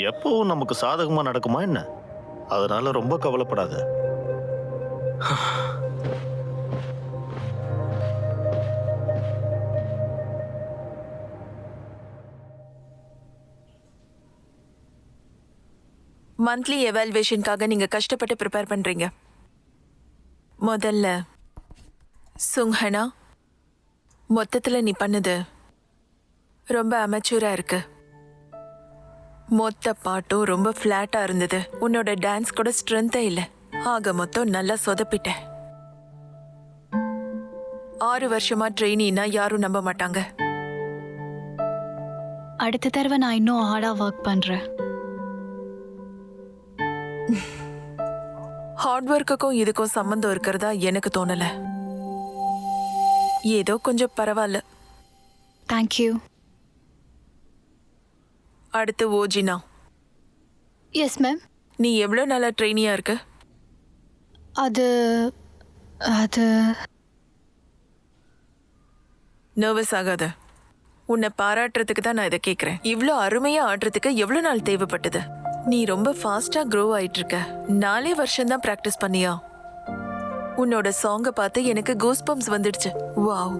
எப்பவும் நமக்கு சாதகமா நடக்குமா என்ன? அதனால ரொம்ப கவலைப்படாத. மந்த்லி எவால்வேஷனுக்காக நீங்க கஷ்டப்பட்டு ப்ரிப்பேர் பண்றீங்க. முதல்ல சுங்ஹனா, மொத்தத்துல நீ பண்ணது ரொம்ப அமெச்சூரா இருக்கு. மொத்த பாட்டும் ரொம்ப ஃப்ளாட்டா இருந்தது. உன்னோட டான்ஸ் கூட ஸ்ட்ரென்த்தே இல்லை. ஆக மொத்தம் நல்லா சொதப்பிட்ட. 6 வருஷமா ட்ரெயினினா யாரும் நம்ப மாட்டாங்க. அடுத்த தடவை நான் இன்னும் ஹார்டா ஒர்க் பண்றேன். ஹார்ட் ஒர்க்குக்கும் இதுக்கும் சம்பந்தம் இருக்கிறதா எனக்கு தோணல. ஏதோ கொஞ்சம் பரவாயில்ல. தேங்க்யூ. அடுத்து ஓஜினா. Yes ma'am. நீ எவ்வளோ நாளா ட்ரெயினியா இருக்க? அது அது நர்வஸ் ஆகாத. உன்னை பாராட்டுறதுக்கு தான் நான் இதை கேட்குறேன். இவ்வளோ அருமையா ஆடுறதுக்கு எவ்வளோ நாள் தேவைப்பட்டது? நீ ரொம்ப ஃபாஸ்டா க்ரோ ஆயிட்டு இருக்க. 4 வருஷம் தான் ப்ராக்டிஸ் பண்ணியா? உன்னோட சாங்கை பார்த்து எனக்கு கூஸ்பம்ஸ் வந்துடுச்சு. வாவ்.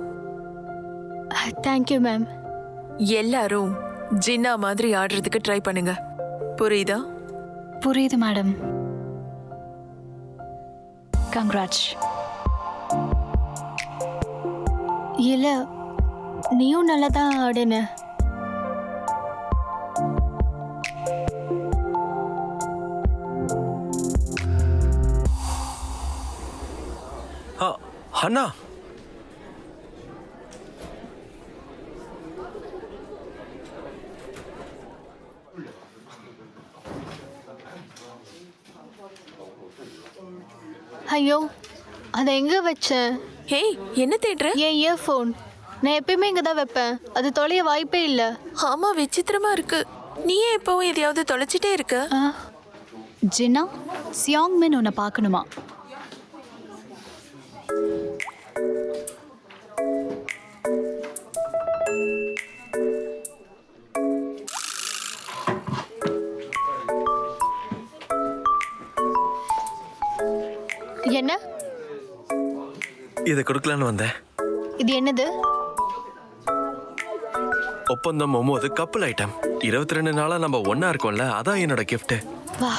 Thank you ma'am. எல்லாரும் ஜின்னா மாதிரி ஆடுறதுக்கு ட்ரை பண்ணுங்க. புரியுதா? புரியுது மேடம். கங்க்ராட்ஸ். இல்ல, நீயும் நல்லா தான் ஆடுன. அண்ணா, ஐயோ, அதை எங்க வச்சேன்? ஹே, என்ன தேடுற? என் இயர்ஃபோன். நான் எப்பயுமே இங்கே தான் வைப்பேன். அது தொலைய வாய்ப்பே இல்லை. ஆமா, விசித்திரமா இருக்கு. நீயே எப்பவும் எதையாவது தொலைச்சிட்டே இருக்க. ஜின்னா, சியாங் மின் உன்னை பார்க்கணுமா? என்ன? இதை கொடுக்கலான்னு வந்தேன். இது என்னது? ஒப்பந்தம் 9 கப்பல் ஐட்டம். 22 நாளா நம்ம ஒன்னா இருக்கோம்ல, அதான் என்னோட கிஃப்ட். வா,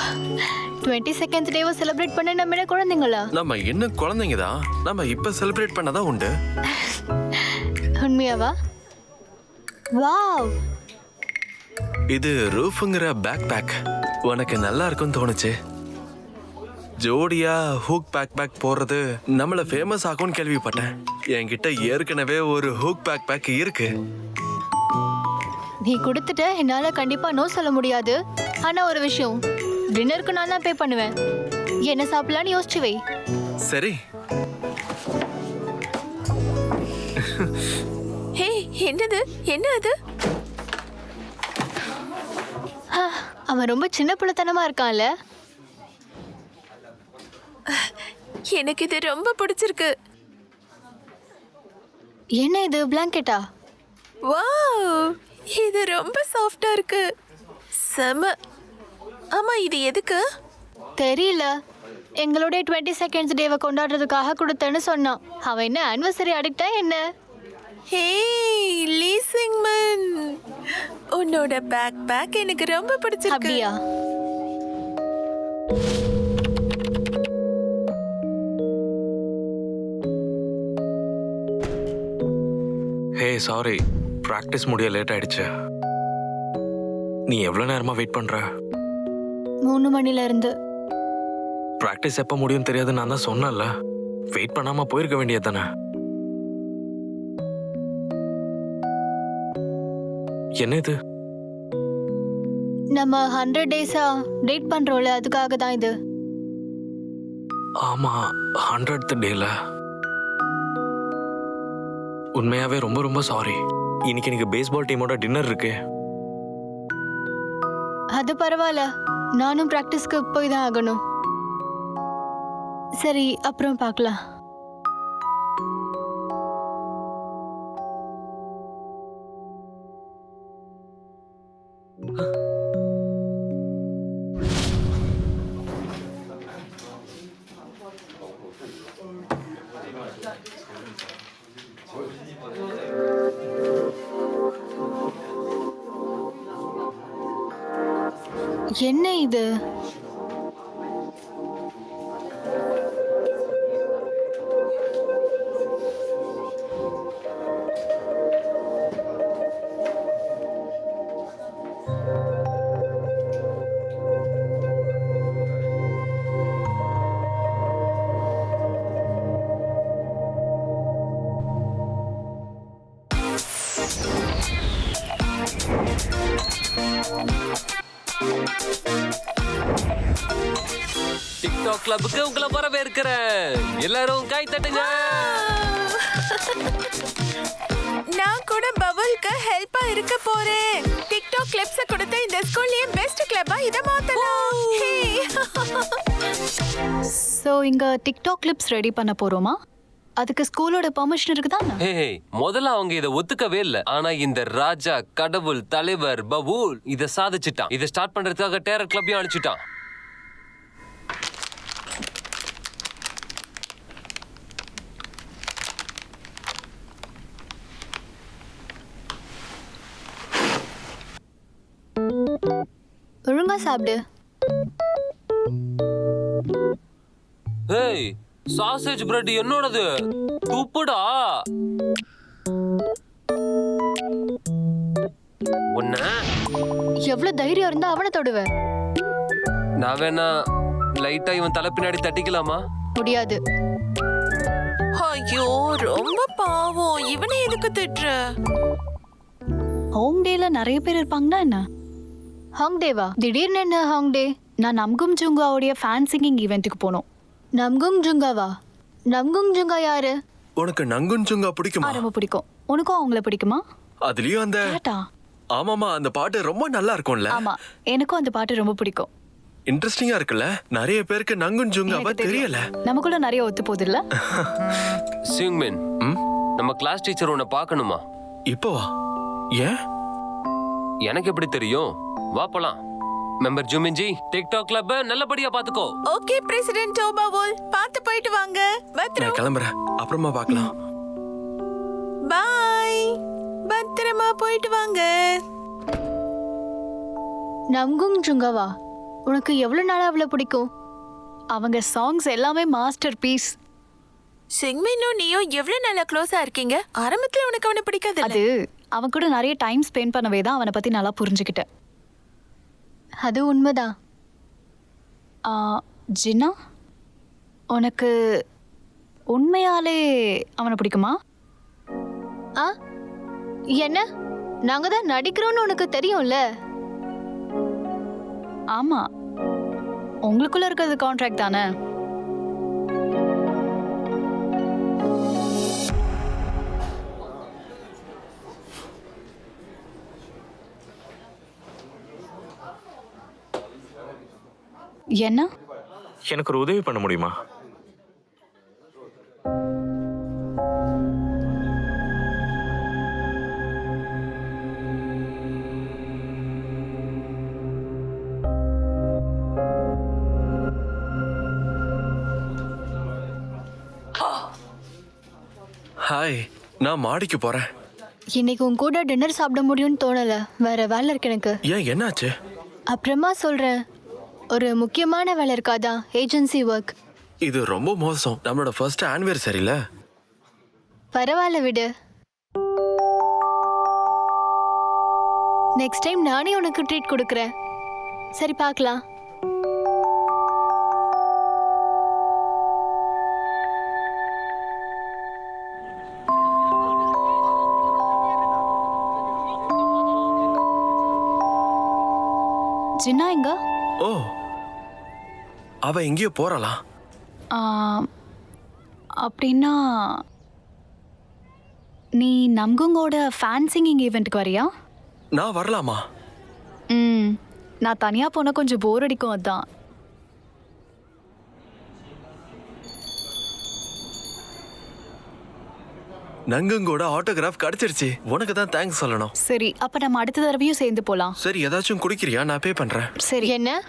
22nd டேவை செலிப்ரேட் பண்ண நம்ம என்ன குழந்தைங்களா? நம்ம இன்னும் குழந்தைங்க தான். நம்ம இப்ப செலிப்ரேட் பண்ணதான் உண்டு. உண்மையாவா? வாவ். இது ரூஃப்ங்கிற பேக் பேக். உனக்கு நல்லா இருக்கும்னு தோணுச்சு. ஜோடியா ஹூக் பேக் போடுறது நம்மள ஃபேமஸ் ஆகும்னு கேள்விப்பட்டேன். என்கிட்ட ஏற்கனவே ஒரு ஹூக் பேக் இருக்கு. நீ கொடுத்துட்ட, என்னால கண்டிப்பா நோ சொல்ல முடியாது. ஆனா ஒரு விஷயம், டின்னருக்கு நான் தான் பே பண்ணுவேன். என்ன சாப்பிடலான்னு யோசிச்சு வை. சரி. ஹே, என்னது? என்ன அது? அவன் ரொம்ப சின்ன பிள்ளைத்தனமா இருக்கான்ல. எனக்கு இது ரொம்ப பிடிச்சிருக்கு. என்ன இது, பிளாங்கெட்டா? வாவ், இது ரொம்ப சாஃப்டா இருக்கு. செம. ஆமா, இது எதுக்கு? தெரியல. எங்களுடைய 22nd டேவை கொண்டாடுறதுக்காக கொடுத்தேன்னு சொன்னான். அவன் என்ன ஆனிவர்சரி அடிக்டா என்ன? ஹே லீ சிங்மன், உன்னோட பேக் எனக்கு ரொம்ப பிடிச்சிருக்கு. அப்படியா? ஹே சாரி, பிராக்டிஸ் முடிய லேட் ஆயிடுச்சு. நீ எவ்வளவு நேரமா வெயிட் பண்ற? 3 மணில இருந்து. பிராக்டிஸ் எப்ப முடியும் தெரியாது, நான் தான் சொன்னேன்ல. வெயிட் பண்ணாம போயிருக்க வேண்டியது தானே. என்ன இது? நம்ம 100 டேஸா டேட் பண்றோம்ல, அதுக்காக தான் இது. ஆமா, 100th டேல. உண்மையாவே ரொம்ப ரொம்ப சாரி. இன்னைக்கு எனக்கு பேஸ்பால் டீமோட டின்னர் இருக்கு. அது பரவாயில்ல, நானும் பிராக்டிஸ்க்கு போய் தான் ஆகணும். சரி, அப்புறம் பார்க்கலாம். என்ன இது? டிக்டாக் கிளப்புக்கு உங்களை வரவேற்கிறேன். எல்லாரும் கை தட்டுங்க. நான் கூட பவுலுக்கு ஹெல்ப்பா இருக்க போறேன். டிக்டாக் கிளிப்ஸ் கொடுத்த இந்த ஸ்கூல்லயே பெஸ்ட் கிளப்பா இத மாத்தலாம். சோ இங்க டிக்டாக் கிளிப்ஸ் ரெடி பண்ண போறோமா? அதுக்கு ஸ்கூலோட பெர்மிஷன் இருக்குதா? முதல்ல அவங்க இதை ஒத்துக்கவே இல்ல. ஆனா இந்த ராஜா, கடவுள், தலைவர் பவுல் இதை சாதிச்சுட்டான். இதை ஸ்டார்ட் பண்றதுக்காக டேரர் கிளப்பையும் அனுப்பிச்சுட்டான். ஒழுங்கா சாப்பிடு. ஏய், சாசேஜ் பிரெட் என்னோடது. துப்புடா. உன்ன எவ்வளவு தைரியம் இருந்தா அவனை தொடுவ? நான் வேணா லைட்டா இவன் தலை பின்னாடி தட்டிக்கலாமா? முடியாது. ஐயோ ரொம்ப பாவம். இவனை எதுக்கு திட்டுற? ஹோங் டேல நிறைய பேர் இருப்பாங்கன்னா என்ன? ஹாங் டேவா? திடீர்னு என்ன ஹாங் டே? நான் நம்குங் ஜுங்காவுடைய ஃபேன் சிங்கிங் ஈவெண்ட்டுக்கு போனோம். நம்குங் ஜுங்காவா? நம்குங் ஜுங்கா யாரு? உனக்கு நங்குன் சுங்கா பிடிக்குமா? ரொம்ப பிடிக்கும். உனக்கும் அவங்கள பிடிக்குமா? அதுலயும் அந்த கேட்டா? ஆமாமா, அந்த பாட்டு ரொம்ப நல்லா இருக்கும்ல. ஆமா, எனக்கும் அந்த பாட்டு ரொம்ப பிடிக்கும். இன்ட்ரெஸ்டிங்கா இருக்குல்ல. நிறைய பேருக்கு நங்குன் ஜுங்காவா எனக்கு தெரியும். தெரியல. நமக்குள்ள நிறைய ஒத்து போகுது இல்ல? சிங்மின், நம்ம கிளாஸ் டீச்சர் உன்னை பார்க்கணுமா? இப்போ வா. ஏன்? எனக்கு எப்படி தெரியும்? வா போலாம். மெம்பர் ஜூமின்ஜி, டிக்டாக் கிளப் நல்லபடியா பாத்துக்கோ. ஓகே பிரசிடென்ட் பவுல், பார்த்து போயிட்டு வாங்க. நான் கிளம்புறேன், அப்புறமா பார்க்கலாம். பை. பத்திரமா போயிட்டு வாங்க. நம்குங் ஜுங்காவா? உனக்கு எவ்வளவு நாளா அவளை பிடிக்கும்? அவங்க சாங்ஸ் எல்லாமே மாஸ்டர் பீஸ். சிங்மினும் நீயும் எவ்வளவு நல்லா க்ளோஸா இருக்கீங்க. ஆரம்பத்துல உனக்கு அவனை பிடிக்காது. அது அவன் கூட நிறைய டைம் ஸ்பெண்ட் பண்ணவே தான் அவனை பத்தி நல்லா புரிஞ்சுக்கிட்டேன். அது உண்மைதான். ஜின்னா, உனக்கு உண்மையாலே அவனை பிடிக்குமா? என்ன? நாங்க தான் நடிக்கிறோம்னு உனக்கு தெரியும்ல. ஆமா, உங்களுக்குள்ள இருக்கிறது கான்ட்ராக்ட் தானே. என்ன? எனக்கு ஒரு உதவி பண்ண முடியுமா? ஹாய், நான் மாடிக்கு போறேன். இன்னைக்கு உன் கூட டின்னர் சாப்பிட முடியும்னு தோணல. வேற வேலை இருக்கு எனக்கு. ஏன், என்னாச்சு? அப்புறமா சொல்றேன். ஒரு முக்கியமான வேலை இருக்காதா? Agency work. இது ரொம்ப மோசம். நம்மளோட ஃபர்ஸ்ட் ஆனிவர்சரில. பரவாயில்ல விடு. நெக்ஸ்ட் டைம் நானே உனக்கு ட்ரீட் கொடுக்குறேன். சரி, பார்க்கலாம். ஜின்னா எங்க? ஓ, அவ எங்கேயோ போறலாம். அப்படின்னா நீ நம்குங்கோட ஃபேன் சிங்கிங் ஈவெண்ட்டுக்கு வரியா? நான் வரலாமா? நான் தனியா போனா கொஞ்சம் போர் அடிக்கும். அதான். நங்குங்கோட ஆட்டோகிராஃப் கிடைச்சிருச்சு. உனக்கு தான் தேங்க்ஸ் சொல்லணும். சரி, அப்ப நம்ம அடுத்த தடவையும் சேர்ந்து போலாம். சரி, ஏதாச்சும் குடிக்கிறியா? நான் பே பண்றேன். சரி. என்ன?